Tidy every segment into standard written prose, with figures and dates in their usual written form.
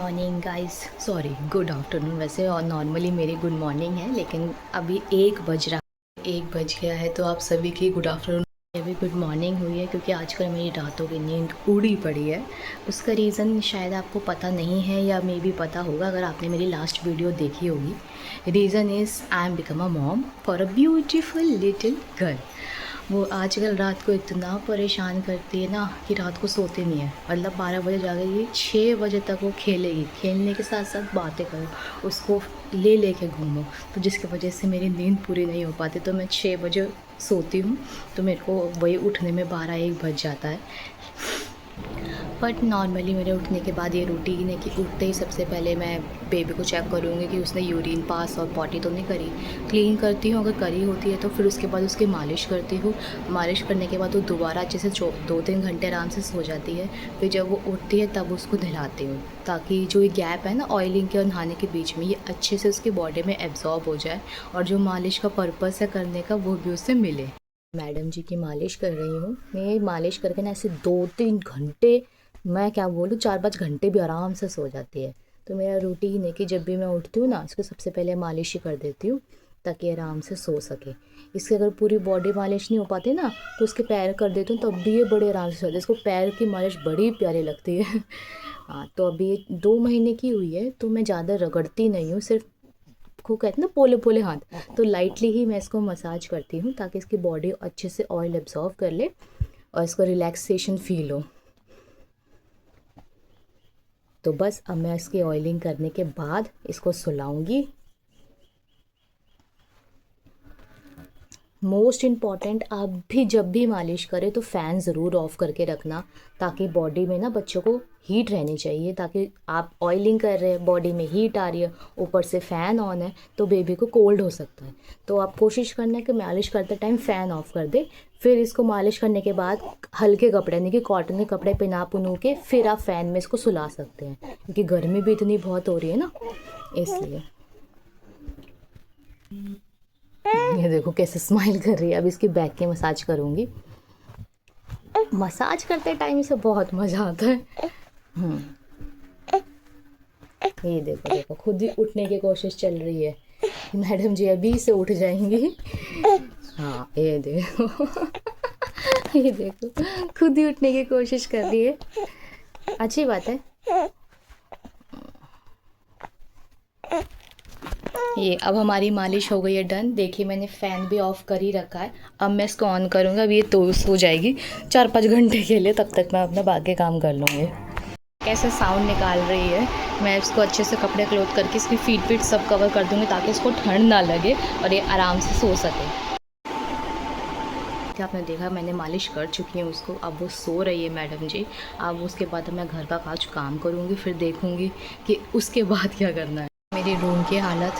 Morning guys, sorry good afternoon. वैसे और normally मेरी गुड मॉर्निंग है, लेकिन अभी 1 बज गया है, तो आप सभी की गुड आफ्टरनून अभी गुड मॉर्निंग हुई है, क्योंकि आजकल मेरी रातों की नींद उड़ी पड़ी है। उसका रीज़न शायद आपको पता नहीं है, या मे भी पता होगा अगर आपने मेरी लास्ट वीडियो देखी होगी। Reason is I am become a mom for a beautiful little girl. वो आजकल रात को इतना परेशान करती है ना कि रात को सोती नहीं है। मतलब 12 बजे जागेगी, 6 बजे तक वो खेलेगी, खेलने के साथ साथ बातें करो, उसको ले लेके घूमो। तो जिसकी वजह से मेरी नींद पूरी नहीं हो पाती, तो मैं 6 बजे सोती हूँ, तो मेरे को वही उठने में 12-1 बज जाता है। बट नॉर्मली मेरे उठने के बाद ये रूटीन है कि उठते ही सबसे पहले मैं बेबी को चेक करूँगी कि उसने यूरिन पास और पॉटी तो नहीं करी। क्लीन करती हूँ, अगर करी होती है तो फिर उसके बाद उसकी मालिश करती हूँ। मालिश करने के बाद वो दोबारा अच्छे से 2-3 घंटे आराम से सो जाती है। फिर जब वो उठती है तब उसको नहलाती हूँ, ताकि जो ये गैप है ना ऑयलिंग के और नहाने के बीच में, ये अच्छे से उसकी बॉडी में एब्जॉर्ब हो जाए, और जो मालिश का पर्पज़ है करने का वो भी उससे मिले। मैडम जी की मालिश कर रही हूँ मैं। मालिश करके ना ऐसे 2-3 घंटे, मैं क्या बोलूँ, 4-5 घंटे भी आराम से सो जाती है। तो मेरा रूटीन है कि जब भी मैं उठती हूँ ना, इसको सबसे पहले मालिश ही कर देती हूँ, ताकि आराम से सो सके। इसके अगर पूरी बॉडी मालिश नहीं हो पाती ना, तो उसके पैर कर देती हूँ, तब भी ये बड़े आराम से सोते। इसको पैर की मालिश बड़ी प्यारी लगती है। हाँ, तो अभी ये 2 महीने की हुई है, तो मैं ज़्यादा रगड़ती नहीं हूँ, सिर्फ को कहते हैं ना पोले पोले हाथ, तो लाइटली ही मैं इसको मसाज करती हूँ, ताकि इसकी बॉडी अच्छे से ऑयल एब्जॉर्व कर ले और इसको रिलैक्सेशन फील हो। तो बस अब मैं इसकी ऑयलिंग करने के बाद इसको सुलाऊंगी। मोस्ट इम्पॉर्टेंट, आप भी जब भी मालिश करें तो फ़ैन ज़रूर ऑफ़ करके रखना, ताकि बॉडी में ना बच्चों को हीट रहनी चाहिए। ताकि आप ऑयलिंग कर रहे हैं, बॉडी में हीट आ रही है, ऊपर से फ़ैन ऑन है, तो बेबी को कोल्ड हो सकता है। तो आप कोशिश करना है कि मालिश करते टाइम फ़ैन ऑफ़ कर दे। फिर इसको मालिश करने के बाद हल्के कपड़े, यानी कि कॉटन के कपड़े पहना पुनू के फिर आप फ़ैन में इसको सुला सकते हैं, क्योंकि गर्मी भी इतनी बहुत हो रही है ना, इसलिए। ये देखो कैसे स्माइल कर रही है। अब इसकी बैक के मसाज करूँगी। मसाज करते टाइम इसे बहुत मज़ा आता है। ये देखो देखो, खुद ही उठने की कोशिश चल रही है। मैडम जी अभी से उठ जाएंगी। हाँ, ये देखो। ये देखो, खुद ही उठने की कोशिश कर रही है। अच्छी बात है। ये अब हमारी मालिश हो गई है डन। देखिए मैंने फ़ैन भी ऑफ़ कर ही रखा है। अब मैं इसको ऑन करूँगा। अब ये तो सो जाएगी 4-5 घंटे के लिए, तब तक मैं अपना बाकी काम कर लूँगी। कैसे साउंड निकाल रही है। मैं इसको अच्छे से कपड़े क्लोथ करके इसकी फीट सब कवर कर दूँगी, ताकि इसको ठंड ना लगे और ये आराम से सो सके। क्या आपने देखा, मैंने मालिश कर चुकी हूँ उसको। अब वो सो रही है मैडम जी। अब उसके बाद मैं घर का कुछ काम करूँगी, फिर देखूँगी कि उसके बाद क्या करना है। मेरी रूम की हालत,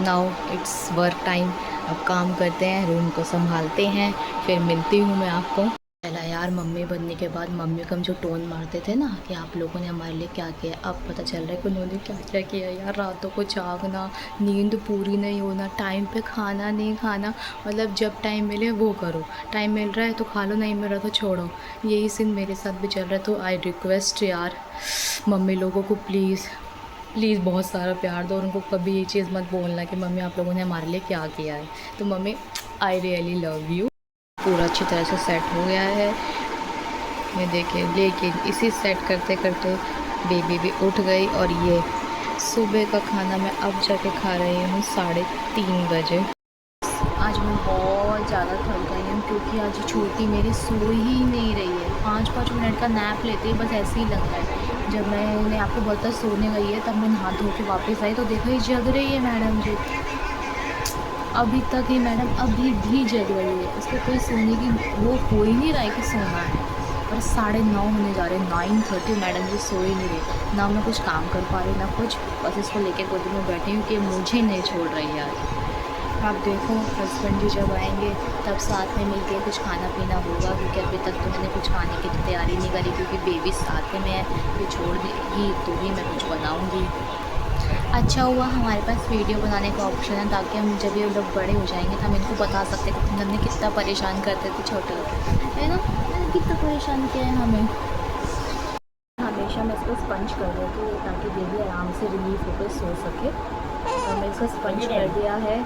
नाउ इट्स वर्क टाइम। अब काम करते हैं, रूम को संभालते हैं, फिर मिलती हूँ मैं आपको। पहला यार मम्मी बनने के बाद मम्मी को हम जो टोन मारते थे ना कि आप लोगों ने हमारे लिए क्या किया, अब पता चल रहा है कि उन्होंने क्या क्या किया यार। रातों को जागना, नींद पूरी नहीं होना, टाइम पे खाना नहीं खाना, मतलब जब टाइम मिले वो करो। टाइम मिल रहा है तो खा लो, नहीं मिल रहा तो छोड़ो। यही सीन मेरे साथ भी चल रहा है। तो आई रिक्वेस्ट यार मम्मी लोगों को, प्लीज़ प्लीज़ बहुत सारा प्यार दो, और उनको कभी ये चीज़ मत बोलना कि मम्मी आप लोगों ने हमारे लिए क्या किया है। तो mummy, I really love you. पूरा अच्छी तरह से सेट हो गया है, ये देखिए। लेकिन इसी सेट करते करते बेबी भी उठ गई, और ये सुबह का खाना मैं अब जाके खा रही हूँ 3:30 बजे। आज मैं बहुत ज़्यादा थक गई हूँ, क्योंकि आज छोटी मेरी सो ही नहीं रही है। 5-5 मिनट का नैप लेते ही बस ऐसे ही लग रहा है। जब मैंने आपको बोला सोने गई है, तब मैं नहा धो के वापस आई तो देखो ये जग रही है मैडम जी। अभी तक ही मैडम अभी भी जग रही है। इसको कोई सोने की वो हो ही नहीं रहा है कि सोना है। और 9:30 होने जा रहे हैं, 9:30, मैडम जी सो ही नहीं रही। ना मैं कुछ काम कर पा रही ना कुछ, बस इसको लेके गोदी में बैठी हूँ कि मुझे नहीं छोड़ रही है आज। आप देखो हस्बैंड जी जब आएंगे तब साथ में मिलके कुछ खाना पीना होगा, क्योंकि अभी तक तो मैंने कुछ खाने की तैयारी नहीं करी, क्योंकि बेबी साथ में है। ये छोड़ देगी तो ही मैं कुछ बनाऊँगी। अच्छा हुआ हमारे पास वीडियो बनाने का ऑप्शन है, ताकि हम जब ये लोग बड़े हो जाएंगे तो हम इनको बता सकते हैं कि हमने कितना परेशान करते थे छोटे होते, है ना। मैंने कितना परेशान किया है हमें। हमेशा हमेशा मैं इसको स्पंज कर देती हूँ ताकि बेबी आराम से रिलीफ होकर सो सके। तो मैं इसको स्पंज कर दिया है।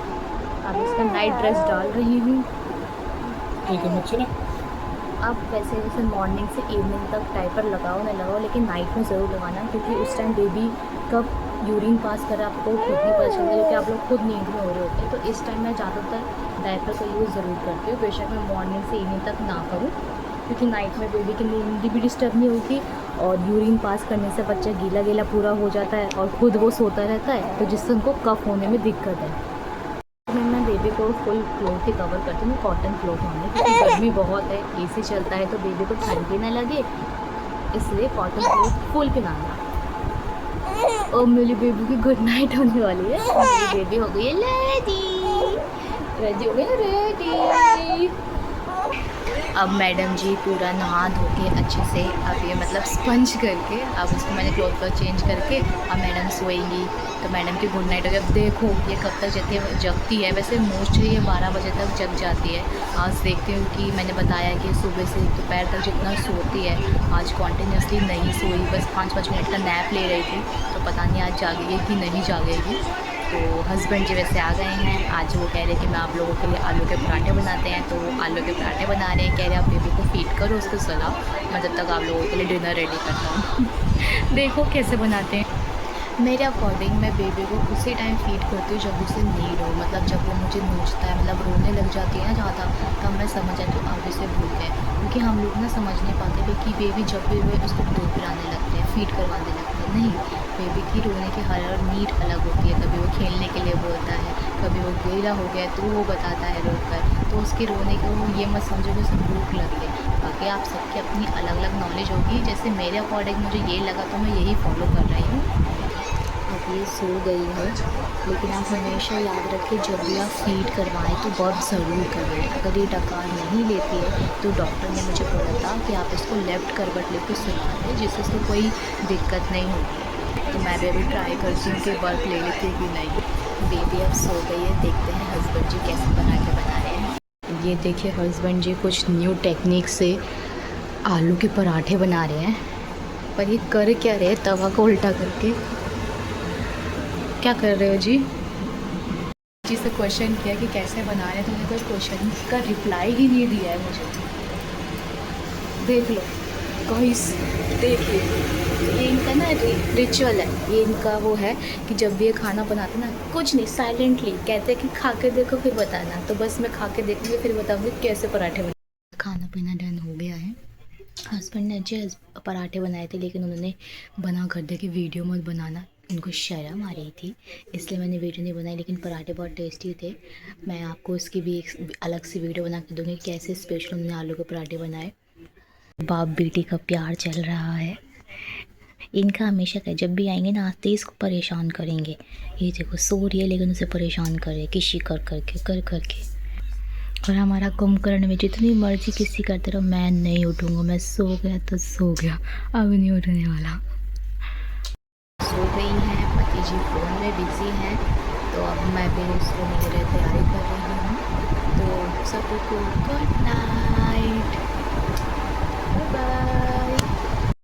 अब इसका नाइट ड्रेस डाल रही हूँ। अब वैसे जैसे मॉर्निंग से इवनिंग तक डायपर लगाओ ना लगाओ, लेकिन नाइट में ज़रूर लगाना, क्योंकि उस टाइम बेबी कब यूरिन पास करे आपको खुद नहीं पता चलता, क्योंकि आप लोग खुद नींद में हो रहे होते हैं। तो इस टाइम मैं ज़्यादातर डायपर का यूज़ ज़रूर करती हूँ, बेशक मैं मॉर्निंग से इवनिंग तक ना करूँ, क्योंकि नाइट में बेबी की नींद भी डिस्टर्ब नहीं होगी और यूरिन पास करने से बच्चा गीला गीला पूरा हो जाता है और ख़ुद वो सोता रहता है, तो जिससे उनको कफ होने में दिक्कत है। मैं बेबी को फुल क्लोथ ही कवर करती हूँ, कॉटन क्लोथ होने, क्योंकि गर्मी बहुत है, एसी चलता है तो बेबी को ठंड भी ना लगे, इसलिए कॉटन क्लोथ फुल पहनाना। और मेरी बेबी की गुड नाइट होने वाली है। मेरी बेबी हो गई है रेडी, रेडी हो गई है रेडी। अब मैडम जी पूरा नहा धो के अच्छे से, अब ये मतलब स्पंज करके, अब उसको मैंने क्लॉथ पर चेंज करके अब मैडम सोएंगी। तो मैडम की गुड नाइट हो गई। अब देखो ये कब तक जगती है, वैसे मोस्टली ये 12 बजे तक जग जाती है। आज देखती हूँ कि मैंने बताया कि सुबह से दोपहर तक जितना सोती है, आज कॉन्टीन्यूसली नहीं सोई, बस 5-5 मिनट का नैप ले रही थी। तो पता नहीं आज जागेगी कि नहीं जागेगी। तो हस्बैंड जी वैसे आ गए हैं। आज वो कह रहे हैं कि मैं आप लोगों के लिए आलू के पराठे बनाते हैं, तो आलू के पराठे बना रहे हैं। कह रहे हैं आप बेबी को फीड करो, उसको सुलाओ, मैं जब तक आप लोगों के लिए डिनर रेडी करता हूँ। देखो कैसे बनाते हैं। मेरे अकॉर्डिंग मैं बेबी को उसी टाइम फीड करती हूँ जब उसे नीड हो, मतलब जब वो मुझे नोचता है, मतलब रोने लग जाती है ना ज़्यादा, तब मैं समझ जाती हूँ अब इसे भूल गए। क्योंकि हम लोग ना समझ नहीं पाते कि बेबी जब भी हुए उसको दूध पिलाने लगते हैं, फीड करवाने लगते हैं। नहीं, बेबी की रोने की हर नीड अलग होती है। कभी वो खेलने के लिए बोलता है, कभी वो गीला हो गया तो वो बताता है रो कर, तो उसके रोने को ये मत समझो कि उसे भूख लग गई। बाकी आप सबकी अपनी अलग अलग नॉलेज होगी। जैसे मेरे अकॉर्डिंग मुझे ये लगा तो मैं यही फॉलो कर रही हूँ। अब ये सो गई है, लेकिन आप हमेशा याद रखें जब भी आप फीड करवाएं तो बर्प ज़रूर करें। अगर ये डकार नहीं लेती है तो डॉक्टर ने मुझे बोला था कि आप इसको लेफ़्ट करवट लेके सुला दें, जिससे इसको कोई दिक्कत नहीं होगी। तो मैं भी अभी ट्राई करती हूँ कि बर्प ले लेती कि नहीं। बेबी अब सो गई है, देखते हैं हस्बैंड जी कैसे बना रहे हैं। ये देखिए हस्बैंड जी कुछ न्यू टेक्निक से आलू के पराठे बना रहे हैं, पर ये कर क्या रहे हैं, तवा को उल्टा करके क्या कर रहे हो जी? जी से क्वेश्चन किया कि कैसे बना रहे हैं, तो उन्होंने कोई क्वेश्चन का रिप्लाई ही नहीं दिया है मुझे। देख लो गाइस, देखिए ये इनका ना रिचुअल है, ये इनका वो है कि जब भी ये खाना बनाते ना, कुछ नहीं, साइलेंटली कहते हैं कि खा के देखो फिर बताना। तो बस मैं खा के देखूँगी फिर बताऊँगी कैसे पराठे बने। खाना पीना डन हो गया है। हस्बैंड ने अच्छे पराठे बनाए थे, लेकिन उन्होंने बना कर दिया कि वीडियो मत बनाना, उनको शर्म आ रही थी, इसलिए मैंने वीडियो नहीं बनाई। लेकिन पराठे बहुत टेस्टी थे। मैं आपको इसकी भी एक अलग से वीडियो बना के दूँगी कैसे स्पेशल उन्होंने आलू के पराठे बनाए। बाप बेटी का प्यार चल रहा है इनका हमेशा का, जब भी आएंगे ना आते ही इसको परेशान करेंगे। ये देखो सो रही है लेकिन उसे परेशान करे किसी कर करके। और हमारा कुंभकर्ण में जितनी मर्जी किसी करते रहो, मैं नहीं उठूँगा, मैं सो गया तो सो गया, अब नहीं उठने वाला। सो गई हैं, पति जी फ़ोन में बिज़ी हैं, तो अब मैं भी सोने के लिए तैयारी कर रही हूँ। तो सबको गुड नाइट, बाय बाय।